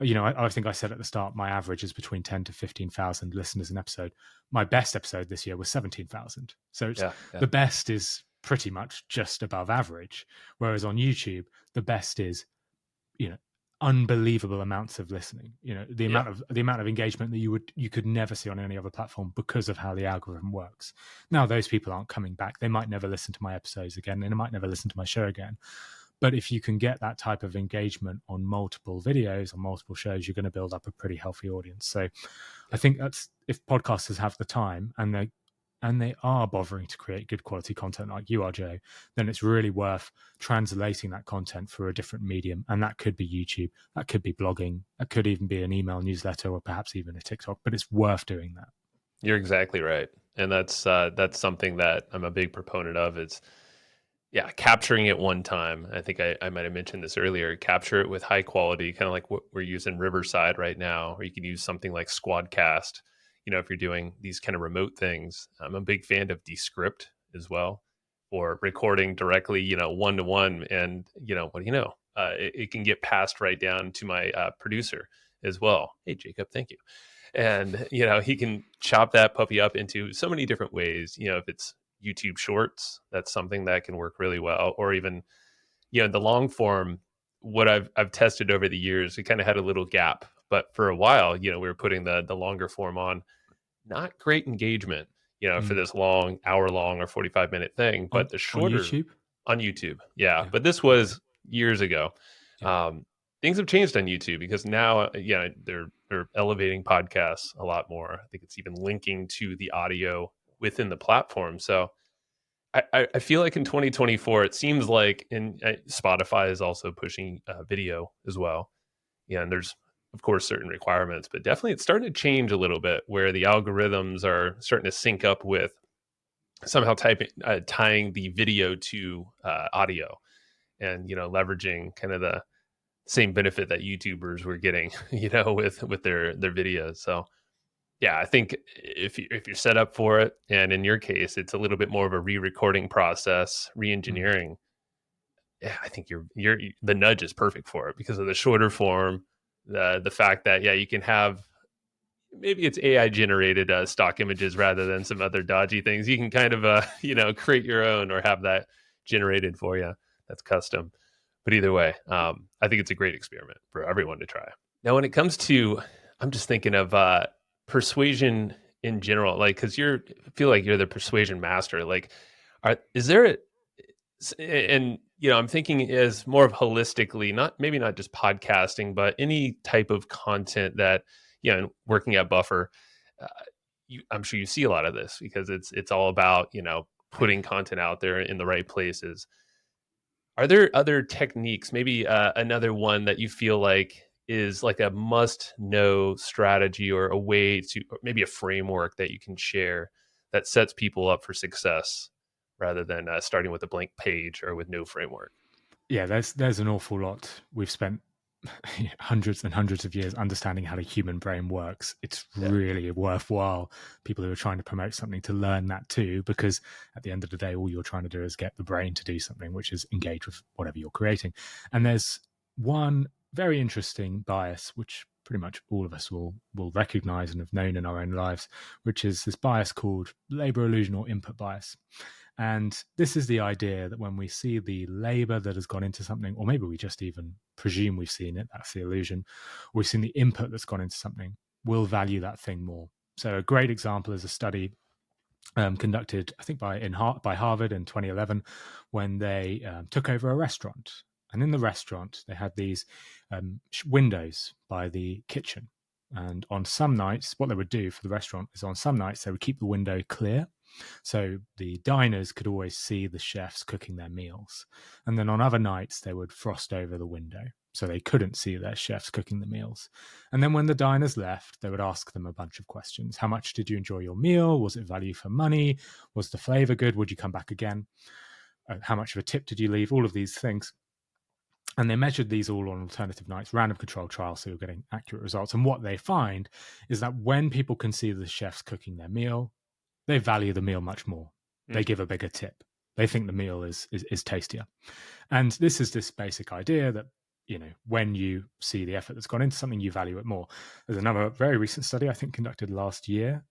I think I said at the start, my average is between 10 to 15,000 listeners an episode. My best episode this year was 17,000. So the best is pretty much just above average. Whereas on YouTube, the best is, unbelievable amounts of listening. The amount of engagement that you could never see on any other platform because of how the algorithm works. Now those people aren't coming back. They might never listen to my episodes again, and they might never listen to my show again. But if you can get that type of engagement on multiple videos, on multiple shows, you're going to build up a pretty healthy audience. So I think that's, if podcasters have the time and they are bothering to create good quality content like you are, Joe, then it's really worth translating that content for a different medium. And that could be YouTube, that could be blogging, that could even be an email newsletter, or perhaps even a TikTok, but it's worth doing that. You're exactly right. And that's something that I'm a big proponent of. It's, yeah, capturing it one time. I think I might have mentioned this earlier. Capture it with high quality, kind of like what we're using Riverside right now, or you can use something like Squadcast. If you're doing these kind of remote things, I'm a big fan of Descript as well, or recording directly, one to one. And what do you know? It can get passed right down to my producer as well. Hey, Jacob, thank you. And he can chop that puppy up into so many different ways. If it's YouTube Shorts, that's something that can work really well, or even the long form. What I've tested over the years, we kind of had a little gap, but for a while, we were putting the longer form on. Not great engagement, for this long, hour long or 45-minute thing, but the shorter on YouTube, yeah. But this was years ago. Yeah. Things have changed on YouTube because now, they're elevating podcasts a lot more. I think it's even linking to the audio within the platform. So I feel like in 2024, it seems like, and Spotify is also pushing video as well. And there's, of course, certain requirements, but definitely it's starting to change a little bit, where the algorithms are starting to sync up with somehow tying the video to audio, and leveraging kind of the same benefit that YouTubers were getting, with their videos. So yeah, I think if you're set up for it, and in your case, it's a little bit more of a re-recording process, re-engineering. Yeah, I think the nudge is perfect for it because of the shorter form, the fact that you can have, maybe it's AI generated stock images rather than some other dodgy things. You can kind of create your own, or have that generated for you. That's custom. But either way, I think it's a great experiment for everyone to try. Now, when it comes to, I'm just thinking of persuasion in general, like, because I feel like you're the persuasion master. Like, is there and I'm thinking as more of holistically, maybe not just podcasting, but any type of content that, working at Buffer, I'm sure you see a lot of this, because it's all about, putting content out there in the right places. Are there other techniques, maybe another one that you feel like is like a must-know strategy, or a way to, or maybe a framework that you can share that sets people up for success, rather than starting with a blank page or with no framework? Yeah, there's an awful lot. We've spent hundreds and hundreds of years understanding how the human brain works. It's really worthwhile, people who are trying to promote something, to learn that too, because at the end of the day, all you're trying to do is get the brain to do something, which is engage with whatever you're creating. And there's one very interesting bias, which pretty much all of us will recognize and have known in our own lives, which is this bias called labor illusion, or input bias. And this is the idea that when we see the labor that has gone into something, or maybe we just even presume we've seen it, that's the illusion, or we've seen the input that's gone into something, we'll value that thing more. So a great example is a study conducted, I think, by Harvard in 2011, when they took over a restaurant. And in the restaurant, they had these windows by the kitchen. And on some nights, what they would do for the restaurant is, on some nights, they would keep the window clear, so the diners could always see the chefs cooking their meals. And then on other nights, they would frost over the window, so they couldn't see their chefs cooking the meals. And then when the diners left, they would ask them a bunch of questions. How much did you enjoy your meal? Was it value for money? Was the flavor good? Would you come back again? How much of a tip did you leave? All of these things. And they measured these all on alternative nights, random control trials, so you're getting accurate results. And what they find is that when people can see the chefs cooking their meal, they value the meal much more. They give a bigger tip. They think the meal is tastier. And this is this basic idea that, when you see the effort that's gone into something, you value it more. There's another very recent study, I think, conducted last year,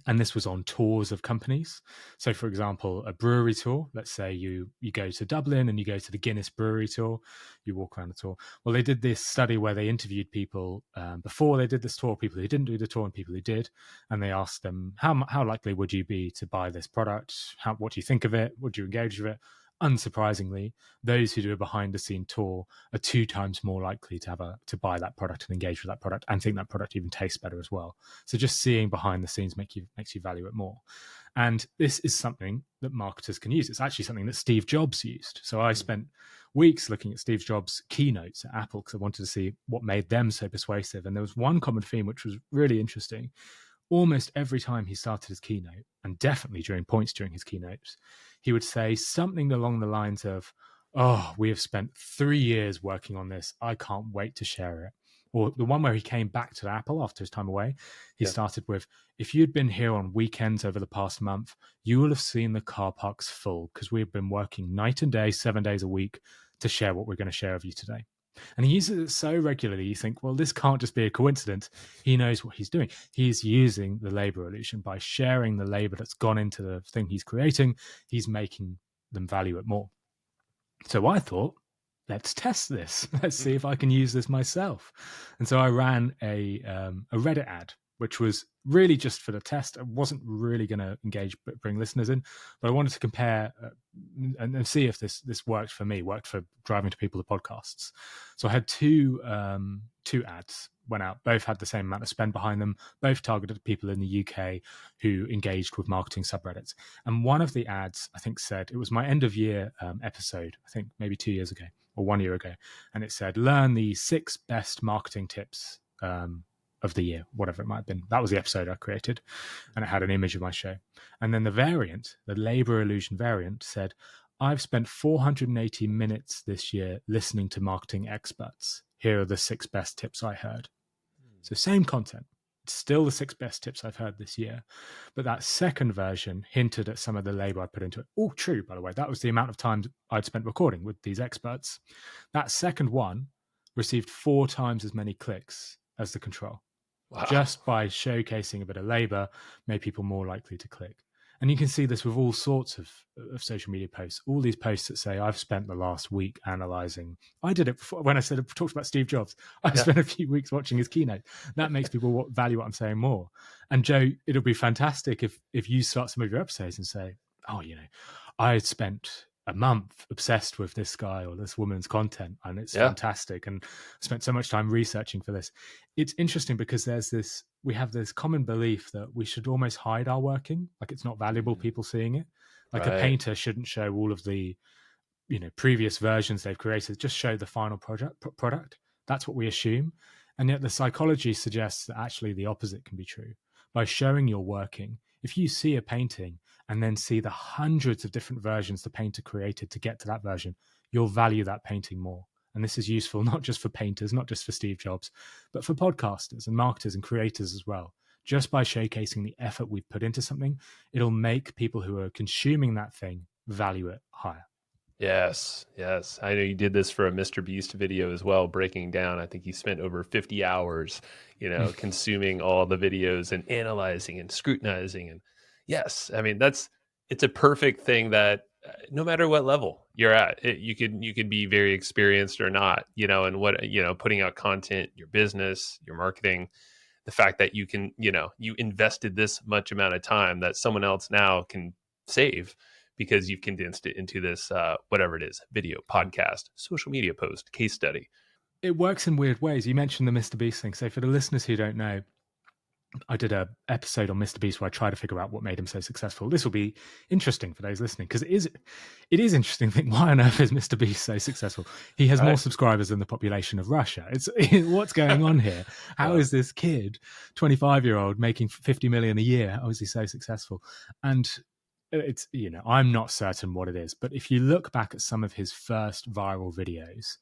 and this was on tours of companies. So, for example, a brewery tour. Let's say you go to Dublin and you go to the Guinness brewery tour. You walk around the tour. Well, they did this study where they interviewed people before they did this tour, people who didn't do the tour and people who did, and they asked them, how likely would you be to buy this product? What do you think of it? Would you engage with it? unsurprisingly, those who do a behind the scene tour are 2 times more likely to buy that product and engage with that product and think that product even tastes better as well. So just seeing behind the scenes makes you value it more. And this is something that marketers can use. It's actually something that Steve Jobs used. So I spent weeks looking at Steve Jobs' keynotes at Apple because I wanted to see what made them so persuasive. And there was one common theme which was really interesting. Almost every time he started his keynote, and definitely during points during his keynotes, he would say something along the lines of, "Oh, we have spent 3 years working on this. I can't wait to share it." Or the one where he came back to Apple after his time away, he started with, "If you'd been here on weekends over the past month, you will have seen the car parks full because we've been working night and day, 7 days a week to share what we're going to share with you today." And he uses it so regularly, you think, well, this can't just be a coincidence. He knows what he's doing. He's using the labor illusion. By sharing the labor that's gone into the thing he's creating, he's making them value it more. So I thought, let's test this. Let's see if I can use this myself. And so I ran a Reddit ad, which was really just for the test. I wasn't really going to bring listeners in, but I wanted to compare and see if this worked for me, worked for driving to people to podcasts. So I had two ads went out. Both had the same amount of spend behind them. Both targeted people in the UK who engaged with marketing subreddits. And one of the ads, I think, said, it was my end of year episode, I think maybe 2 years ago or 1 year ago. And it said, learn the 6 best marketing tips of the year, whatever it might have been. That was the episode I created, and it had an image of my show. And then the variant, the labor illusion variant, said, I've spent 480 minutes this year listening to marketing experts. Here are the 6 best tips I heard. So same content. It's still the 6 best tips I've heard this year. But that second version hinted at some of the labor I put into it. Oh, true, by the way. That was the amount of time I'd spent recording with these experts. That second one received 4 times as many clicks as the control. Wow. Just by showcasing a bit of labor, made people more likely to click. And you can see this with all sorts of social media posts. All these posts that say, I've spent the last week analyzing. I did it before when I talked about Steve Jobs. I spent a few weeks watching his keynote. That makes people value what I'm saying more. And Joe, it'll be fantastic if you start some of your episodes and say, oh, I spent a month obsessed with this guy or this woman's content, and it's fantastic, and spent so much time researching for this. It's interesting because we have this common belief that we should almost hide our working, like it's not valuable people seeing it. Like a painter shouldn't show all of the previous versions they've created, just show the final product. That's what we assume. And yet the psychology suggests that actually the opposite can be true. By showing your working, if you see a painting and then see the hundreds of different versions the painter created to get to that version, you'll value that painting more. And this is useful not just for painters, not just for Steve Jobs, but for podcasters and marketers and creators as well. Just by showcasing the effort we've put into something, it'll make people who are consuming that thing value it higher. Yes. I know you did this for a Mr. Beast video as well, breaking down. I think you spent over 50 hours, consuming all the videos and analyzing and scrutinizing. And yes, I mean, it's a perfect thing that no matter what level you're at, you could be very experienced or not, and what, putting out content, your business, your marketing, the fact that you can, you invested this much amount of time that someone else now can save because you've condensed it into this, whatever it is, video, podcast, social media post, case study. It works in weird ways. You mentioned the Mr. Beast thing. So for the listeners who don't know, I did an episode on Mr. Beast where I try to figure out what made him so successful. This will be interesting for those listening because it is interesting to think, why on earth is Mr. Beast so successful? He has more subscribers than the population of Russia. What's going on here? How is this kid, 25-year-old, making 50 million a year? How is he so successful? And it's, I'm not certain what it is, but if you look back at some of his first viral videos,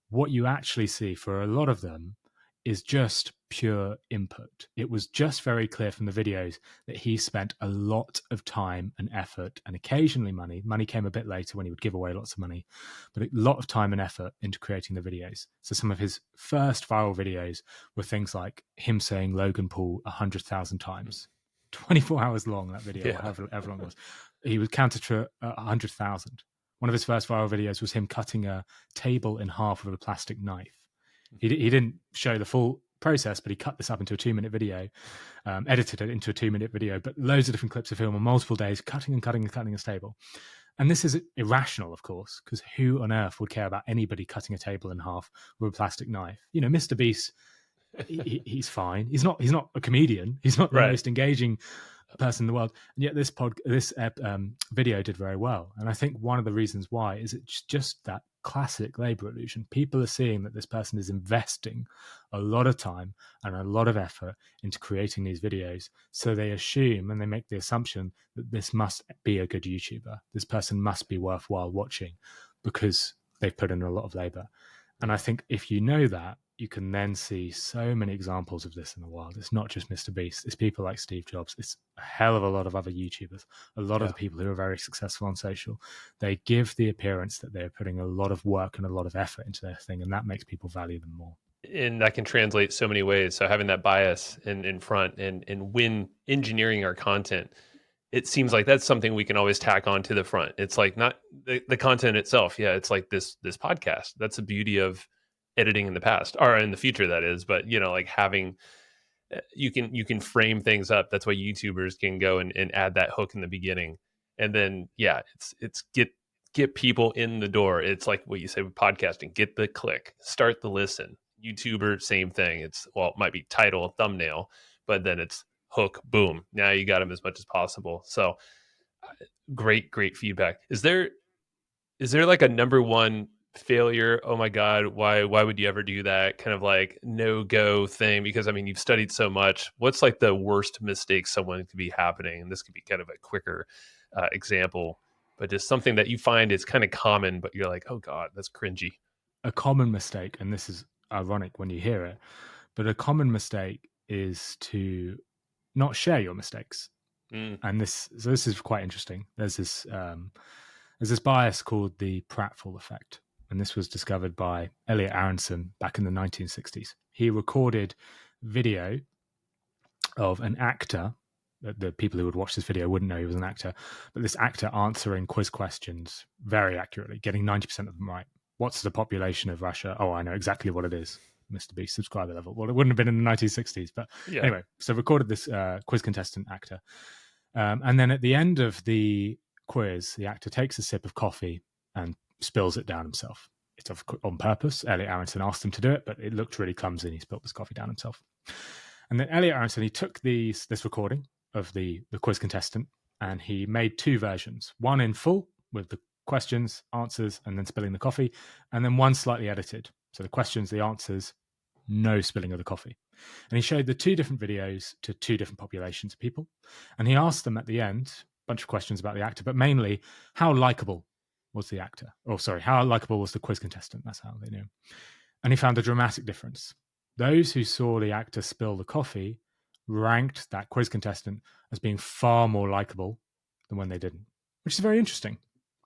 what you actually see for a lot of them is just pure input. It was just very clear from the videos that he spent a lot of time and effort and occasionally money. Money came a bit later when he would give away lots of money, but a lot of time and effort into creating the videos. So some of his first viral videos were things like him saying Logan Paul 100,000 times. 24 hours long, that video, however long it was. He was counted to 100,000. One of his first viral videos was him cutting a table in half with a plastic knife. He didn't show the full process, but he cut this up into a 2-minute video, edited it into a 2-minute video, but loads of different clips of him on multiple days, cutting and cutting and cutting his table. And this is irrational, of course, because who on earth would care about anybody cutting a table in half with a plastic knife? You know, Mr. Beast, he's fine. He's not a comedian. He's not the Right. most engaging person in the world, and yet this video did very well. And I think one of the reasons why is it's just that classic labor illusion. People are seeing that this person is investing a lot of time and a lot of effort into creating these videos, so they assume and they make the assumption that this must be a good YouTuber. This person must be worthwhile watching because they've put in a lot of labor. And I think if you know that, you can then see so many examples of this in the world. It's not just Mr. Beast. It's people like Steve Jobs. It's a hell of a lot of other YouTubers. A lot of the people who are very successful on social, they give the appearance that they're putting a lot of work and a lot of effort into their thing, and that makes people value them more. And that can translate so many ways. So having that bias in front and when engineering our content, it seems like that's something we can always tack on to the front. It's like not the content itself. Yeah, it's like this podcast. That's the beauty of editing in the past or in the future, that is. But you know, like having you can frame things up. That's why YouTubers can go and add that hook in the beginning, and then it's get people in the door. It's like what you say with podcasting: get the click, start the listen. YouTuber, same thing. It might be title, thumbnail, but then it's hook, boom. Now you got them as much as possible. So great feedback. Is there like a number one failure? Oh my God, why would you ever do that? Kind of like no-go thing? Because I mean, you've studied so much. What's like the worst mistake someone could be happening? And this could be kind of a quicker example, but just something that you find is kind of common, but you're like, oh God, that's cringy. A common mistake, and this is ironic when you hear it, but a common mistake is to not share your mistakes. And this is quite interesting. There's this bias called the Prattfall Effect, and this was discovered by Elliot Aronson back in the 1960s. He recorded video of an actor. The people who would watch this video wouldn't know he was an actor, but this actor answering quiz questions very accurately, getting 90% of them right. What's the population of Russia? Oh, I know exactly what it is. Mr. Beast subscriber level. Well, it wouldn't have been in the 1960s, but anyway, so recorded this quiz contestant actor. And then at the end of the quiz, the actor takes a sip of coffee and spills it down himself. It's on purpose. Elliot Aronson asked him to do it, but it looked really clumsy and he spilled this coffee down himself. And then Elliot Aronson, he took this recording of the quiz contestant and he made two versions. One in full with the questions, answers, and then spilling the coffee, and then one slightly edited. So the questions, the answers, no spilling of the coffee. And he showed the two different videos to two different populations of people. And he asked them at the end a bunch of questions about the actor, but mainly how likable was the actor? Oh, sorry, how likable was the quiz contestant? That's how they knew. And he found a dramatic difference. Those who saw the actor spill the coffee ranked that quiz contestant as being far more likable than when they didn't, which is very interesting.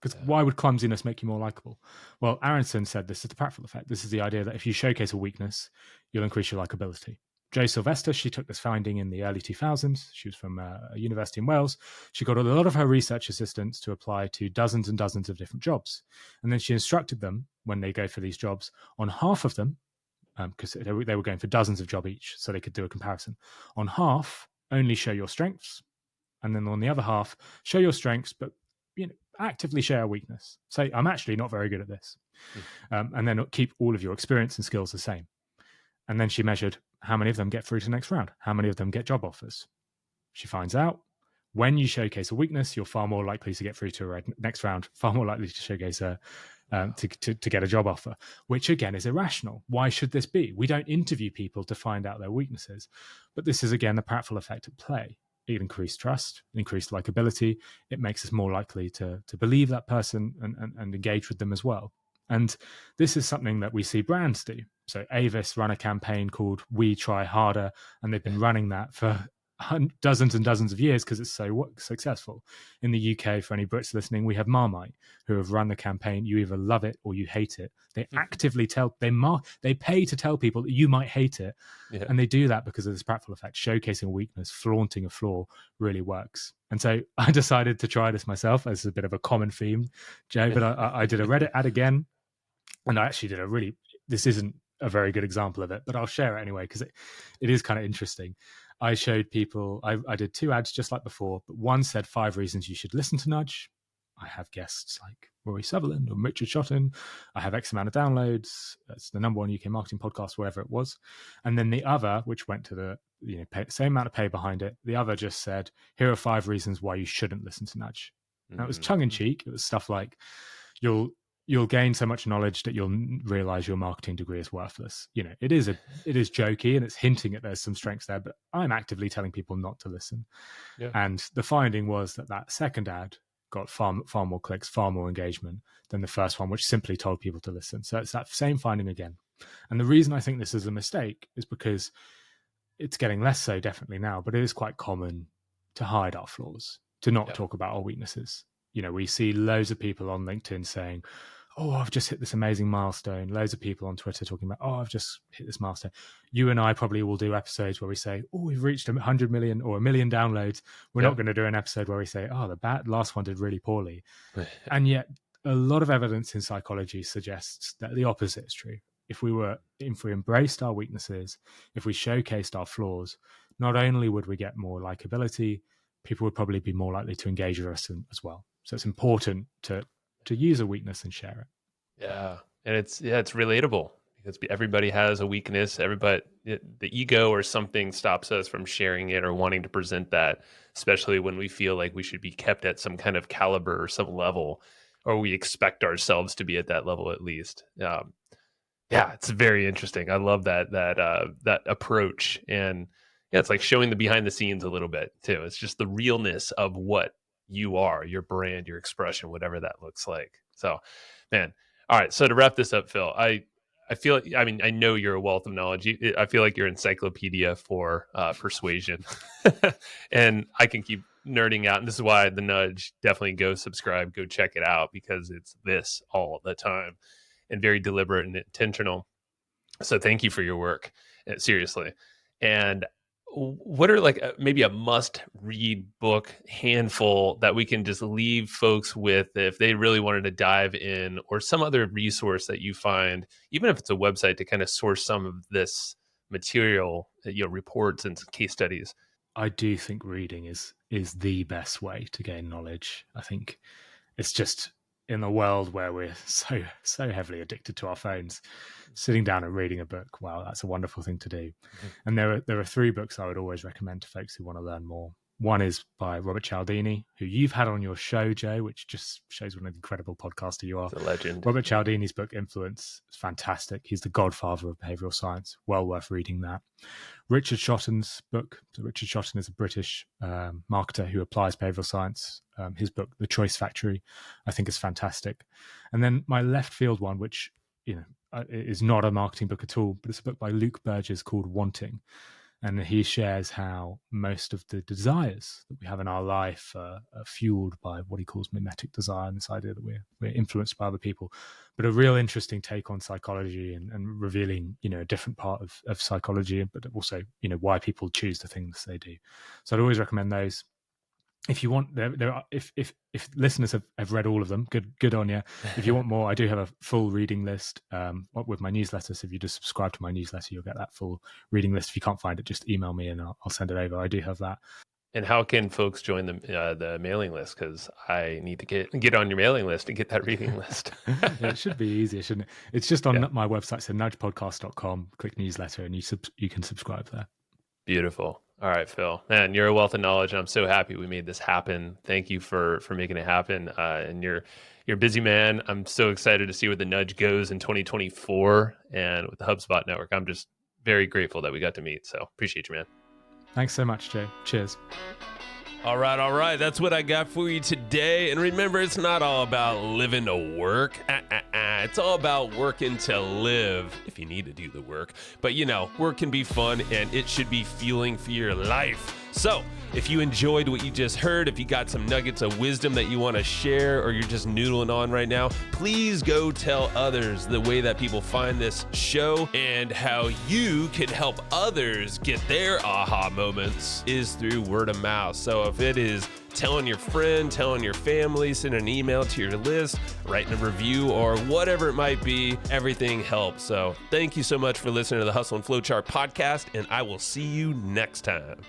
Because why would clumsiness make you more likable? Well, Aronson said this is the Prattfall Effect. This is the idea that if you showcase a weakness, you'll increase your likability. Jo Sylvester, she took this finding in the early 2000s. She was from a university in Wales. She got a lot of her research assistants to apply to dozens and dozens of different jobs. And then she instructed them, when they go for these jobs, on half of them, because they were going for dozens of jobs each, so they could do a comparison. On half, only show your strengths. And then on the other half, show your strengths, but actively share a weakness. Say, I'm actually not very good at this. And then keep all of your experience and skills the same. And then she measured how many of them get through to the next round, how many of them get job offers. She finds out when you showcase a weakness, you're far more likely to get through to a next round, far more likely to showcase to get a job offer, which again is irrational. Why should this be? We don't interview people to find out their weaknesses. But this is, again, the Prattfall Effect at play. It increased trust, increased likability. It makes us more likely to believe that person and engage with them as well. And this is something that we see brands do. So Avis run a campaign called We Try Harder, and they've been running that for dozens and dozens of years because it's so successful. In the UK, for any Brits listening, we have Marmite, who have run the campaign. You either love it or you hate it. They actively they pay to tell people that you might hate it. Yeah. And they do that because of this Prattfall Effect. Showcasing a weakness, flaunting a flaw really works. And so I decided to try this myself as a bit of a common theme, Joe, but I did a Reddit ad again. And I actually did this isn't a very good example of it, but I'll share it anyway because it is kind of interesting. I showed people, I did two ads just like before, but one said 5 reasons you should listen to Nudge. I have guests like Rory Sutherland or Richard Shotton. I have X amount of downloads. That's the number one UK marketing podcast, whatever it was. And then the other, which went to the same amount of pay behind it, the other just said, here are 5 reasons why you shouldn't listen to Nudge. Now, it was tongue in cheek. It was stuff like, you'll gain so much knowledge that you'll realize your marketing degree is worthless. It is jokey and it's hinting at there's some strengths there, but I'm actively telling people not to listen. Yeah. And the finding was that second ad got far more clicks, far more engagement than the first one, which simply told people to listen. So it's that same finding again. And the reason I think this is a mistake is because it's getting less so definitely now, but it is quite common to hide our flaws, to not talk about our weaknesses. We see loads of people on LinkedIn saying, oh, I've just hit this amazing milestone. Loads of people on Twitter talking about, oh, I've just hit this milestone. You and I probably will do episodes where we say, oh, we've reached 100 million or 1 million downloads. We're not going to do an episode where we say, oh, the last one did really poorly. And yet a lot of evidence in psychology suggests that the opposite is true. If we embraced our weaknesses, if we showcased our flaws, not only would we get more likability, people would probably be more likely to engage with us as well. So it's important to use a weakness and share it. Yeah. And it's relatable because everybody has a weakness. The ego or something stops us from sharing it or wanting to present that, especially when we feel like we should be kept at some kind of caliber or some level, or we expect ourselves to be at that level at least. Yeah, it's very interesting. I love that approach. And it's like showing the behind the scenes a little bit too. It's just the realness of what you are, your brand, your expression, whatever that looks like. So, man. All right. So to wrap this up, Phill, I feel, I know you're a wealth of knowledge. I feel like you're an encyclopedia for persuasion. And I can keep nerding out. And this is why the Nudge, definitely go subscribe, go check it out, because it's this all the time and very deliberate and intentional. So thank you for your work. Seriously. And what are maybe a must-read book handful that we can just leave folks with if they really wanted to dive in, or some other resource that you find, even if it's a website, to kind of source some of this material, reports and case studies? I do think reading is the best way to gain knowledge. I think it's just, in a world where we're so heavily addicted to our phones, sitting down and reading a book, wow, that's a wonderful thing to do. Mm-hmm. And there are 3 books I would always recommend to folks who want to learn more. One is by Robert Cialdini, who you've had on your show, Joe, which just shows what an incredible podcaster you are. It's a legend. Robert Cialdini's book, Influence, is fantastic. He's the godfather of behavioral science. Well worth reading that. Richard Shotton's book. So Richard Shotton is a British marketer who applies behavioral science. His book, The Choice Factory, I think is fantastic. And then my left field one, which is not a marketing book at all, but it's a book by Luke Burgess called Wanting. And he shares how most of the desires that we have in our life are fueled by what he calls mimetic desire, and this idea that we're influenced by other people. But a real interesting take on psychology and revealing, a different part of psychology, but also, why people choose the things they do. So I'd always recommend those. If you want, if listeners have read all of them, good on you. If you want more, I do have a full reading list with my newsletter. So if you just subscribe to my newsletter, you'll get that full reading list. If you can't find it, just email me and I'll send it over. I do have that. And how can folks join the mailing list? Because I need to get on your mailing list and get that reading list. It should be easier, shouldn't it? It's just on my website, so nudgepodcast.com. Click newsletter and you can subscribe there. Beautiful. All right, Phill, man, you're a wealth of knowledge, and I'm so happy we made this happen. Thank you for making it happen. And you're a busy man. I'm so excited to see where the Nudge goes in 2024 and with the HubSpot network. I'm just very grateful that we got to meet. So appreciate you, man. Thanks so much, Jay. Cheers. All right. That's what I got for you today. And remember, it's not all about living to work. It's all about working to live, if you need to do the work. But, work can be fun, and it should be fueling for your life. So if you enjoyed what you just heard, if you got some nuggets of wisdom that you want to share, or you're just noodling on right now, please go tell others the way that people find this show and how you can help others get their aha moments is through word of mouth. So if it is telling your friend, telling your family, sending an email to your list, writing a review, or whatever it might be, everything helps. So thank you so much for listening to the Hustle and Flowchart podcast, and I will see you next time.